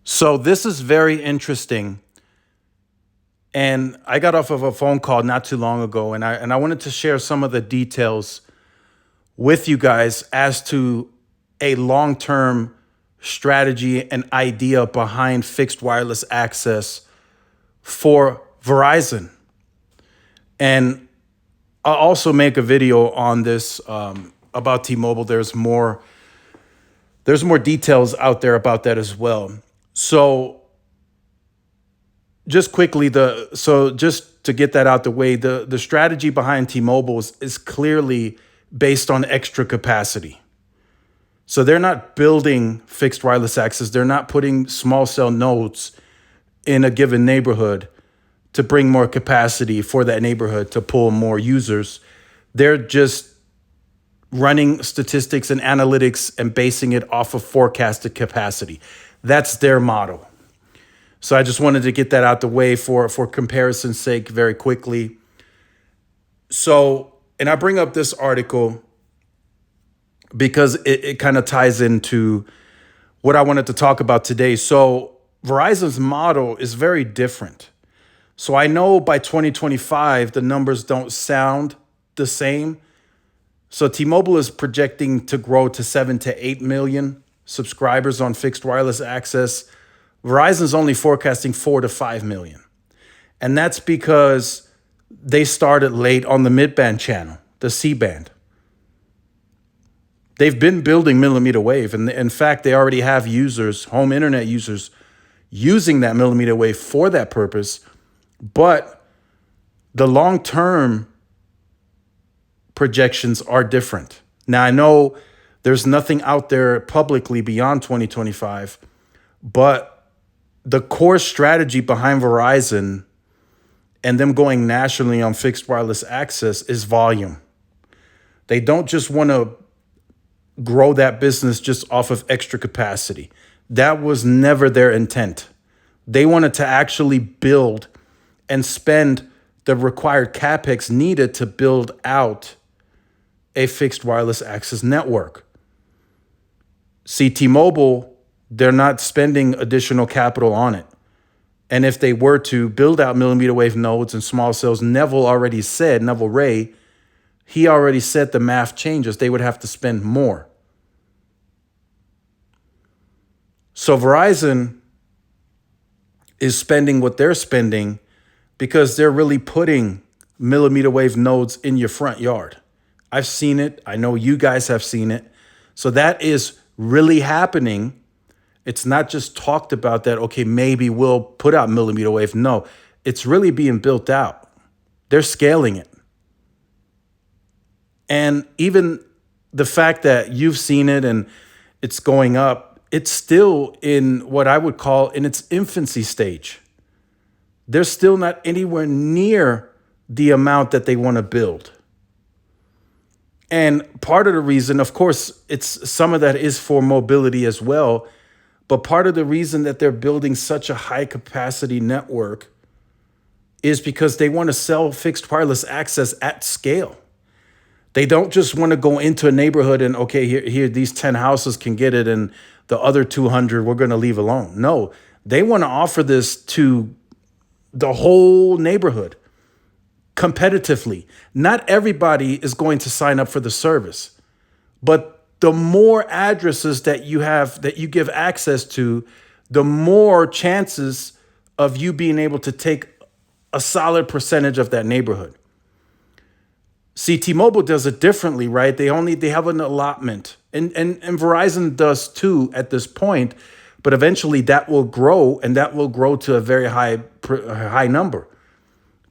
So this is very interesting. And I got off of a phone call not too long ago, and I wanted to share some of the details with you guys as to a long-term strategy and idea behind fixed wireless access for Verizon. And I'll also make a video on this about T-Mobile. There's more details out there about that as well. So just quickly, just to get that out the way, the strategy behind T-Mobile is clearly based on extra capacity. So they're not building fixed wireless access. They're not putting small cell nodes in a given neighborhood to bring more capacity for that neighborhood to pull more users. They're just running statistics and analytics and basing it off of forecasted capacity. That's their model. So I just wanted to get that out the way for comparison's sake very quickly. So, and I bring up this article because it kind of ties into what I wanted to talk about today. So Verizon's model is very different. So I know by 2025, the numbers don't sound the same. So T-Mobile is projecting to grow to 7 to 8 million subscribers on fixed wireless access. Verizon's only forecasting 4 to 5 million. And that's because they started late on the mid-band channel, the C-band. They've been building millimeter wave. And in fact, they already have users, home internet users, using that millimeter wave for that purpose. But the long-term projections are different. Now, I know there's nothing out there publicly beyond 2025, but the core strategy behind Verizon and them going nationally on fixed wireless access is volume. They don't just want to grow that business just off of extra capacity. That was never their intent. They wanted to actually build and spend the required capex needed to build out a fixed wireless access network. See, T-Mobile, they're not spending additional capital on it. And if they were to build out millimeter wave nodes and small cells, Neville Ray, he already said the math changes. They would have to spend more. So Verizon is spending what they're spending because they're really putting millimeter wave nodes in your front yard. I've seen it. I know you guys have seen it. So that is really happening. It's not just talked about that, okay, maybe we'll put out millimeter wave. No, it's really being built out. They're scaling it. And even the fact that you've seen it and it's going up, it's still in what I would call in its infancy stage. They're still not anywhere near the amount that they want to build. And part of the reason, of course, it's some of that is for mobility as well. But part of the reason that they're building such a high capacity network is because they want to sell fixed wireless access at scale. They don't just want to go into a neighborhood and, okay, here these 10 houses can get it and the other 200 we're going to leave alone. No, they want to offer this to the whole neighborhood competitively. Not everybody is going to sign up for the service, but the more addresses that you have, that you give access to, the more chances of you being able to take a solid percentage of that neighborhood. See, T-Mobile does it differently, right? They have an allotment, and Verizon does too at this point, but eventually that will grow, and that will grow to a very high number.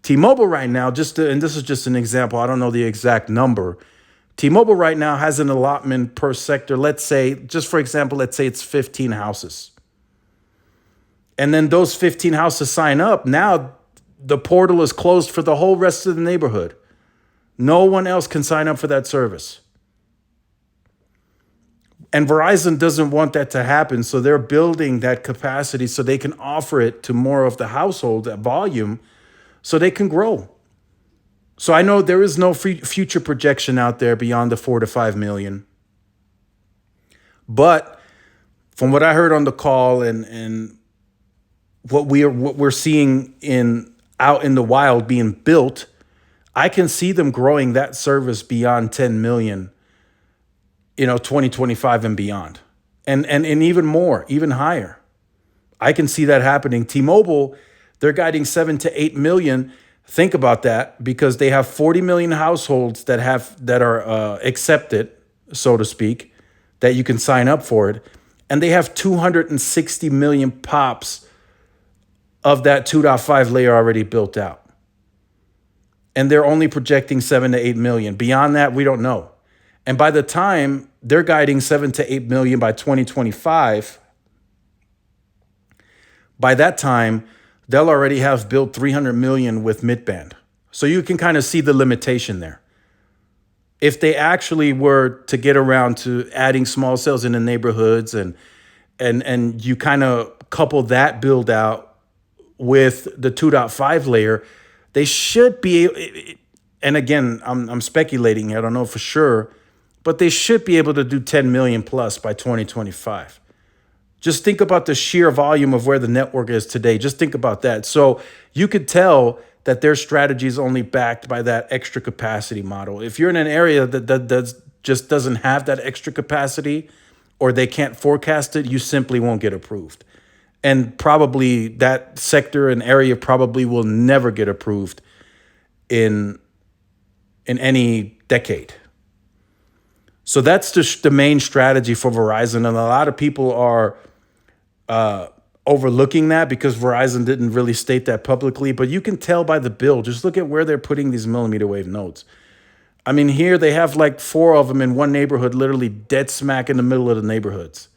T-Mobile right now, and this is just an example, I don't know the exact number. T-Mobile right now has an allotment per sector. Let's say, just for example, let's say it's 15 houses. And then those 15 houses sign up. Now the portal is closed for the whole rest of the neighborhood. No one else can sign up for that service. And Verizon doesn't want that to happen. So they're building that capacity so they can offer it to more of the household, that volume, so they can grow. So I know there is no future projection out there beyond the 4 to 5 million. But from what I heard on the call and what we're seeing in out in the wild being built, I can see them growing that service beyond 10 million, 2025 and beyond. And even more, even higher. I can see that happening. T-Mobile, they're guiding 7 to 8 million. Think about that, because they have 40 million households that are accepted, so to speak, that you can sign up for it. And they have 260 million pops of that 2.5 layer already built out. And they're only projecting 7 to 8 million. Beyond that, we don't know. And by the time they're guiding 7 to 8 million by 2025, by that time, they'll already have built 300 million with midband. So you can kind of see the limitation there. If they actually were to get around to adding small cells in the neighborhoods and you kind of couple that build out with the 2.5 layer, they should be, and again, I'm speculating, I don't know for sure, but they should be able to do 10 million plus by 2025. Just think about the sheer volume of where the network is today. Just think about that. So you could tell that their strategy is only backed by that extra capacity model. If you're in an area that just doesn't have that extra capacity, or they can't forecast it, you simply won't get approved. And probably that sector and area probably will never get approved in any decade. So that's the main strategy for Verizon. And a lot of people are overlooking that because Verizon didn't really state that publicly. But you can tell by the bill. Just look at where they're putting these millimeter wave nodes. I mean, here they have like 4 of them in one neighborhood, literally dead smack in the middle of the neighborhoods.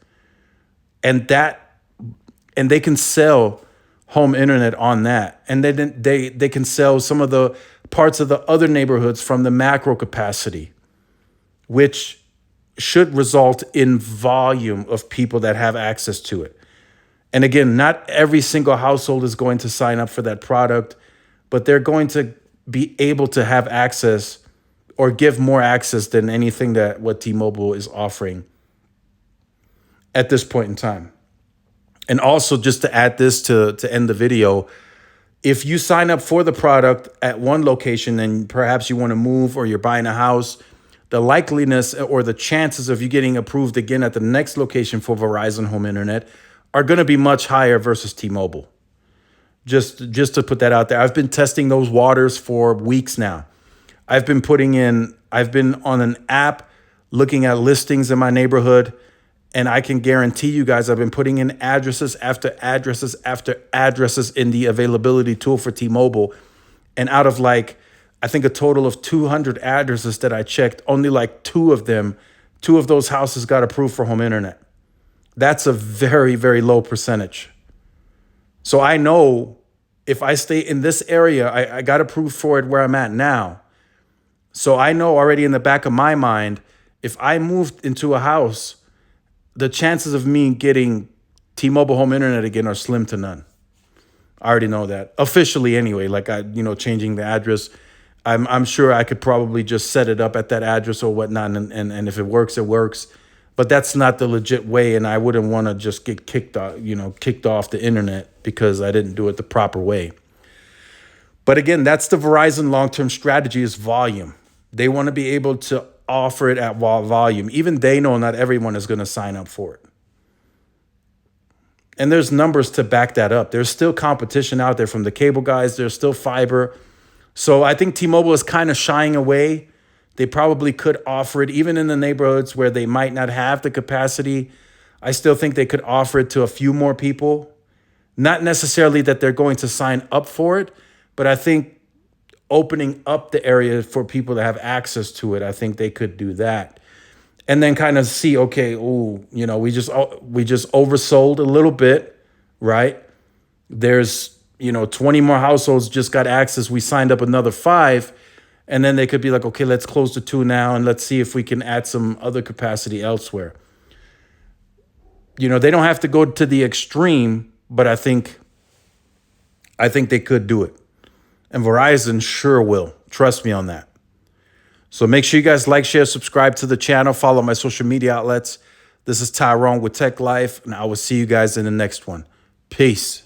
And they can sell home internet on that. And then they can sell some of the parts of the other neighborhoods from the macro capacity, which should result in volume of people that have access to it. And again, not every single household is going to sign up for that product, but they're going to be able to have access or give more access than anything that what T-Mobile is offering at this point in time. And also, just to add this to end the video, if you sign up for the product at one location and perhaps you want to move or you're buying a house, the likeliness or the chances of you getting approved again at the next location for Verizon Home Internet are going to be much higher versus T-Mobile. Just to put that out there. I've been testing those waters for weeks now. I've been on an app looking at listings in my neighborhood, and I can guarantee you guys, I've been putting in addresses after addresses after addresses in the availability tool for T-Mobile. And out of I think a total of 200 addresses that I checked, only 2 of those houses got approved for home internet. That's a very, very low percentage. So I know if I stay in this area, I got approved for it where I'm at now. So I know already in the back of my mind, if I moved into a house, the chances of me getting T-Mobile home internet again are slim to none. I already know that officially anyway, changing the address. I'm sure I could probably just set it up at that address or whatnot. And if it works, it works. But that's not the legit way. And I wouldn't want to just get kicked off the internet because I didn't do it the proper way. But again, that's the Verizon long-term strategy, is volume. They want to be able to offer it at volume. Even they know not everyone is going to sign up for it. And there's numbers to back that up. There's still competition out there from the cable guys. There's still fiber. So I think T-Mobile is kind of shying away. They probably could offer it even in the neighborhoods where they might not have the capacity. I still think they could offer it to a few more people. Not necessarily that they're going to sign up for it, but I think opening up the area for people to have access to it, I think they could do that. And then kind of see, okay, we just oversold a little bit, right? There's 20 more households just got access. We signed up another 5. And then they could be like, okay, let's close the 2 now and let's see if we can add some other capacity elsewhere. They don't have to go to the extreme, but I think they could do it. And Verizon sure will. Trust me on that. So make sure you guys like, share, subscribe to the channel, follow my social media outlets. This is Tyrone with Tech Life, and I will see you guys in the next one. Peace.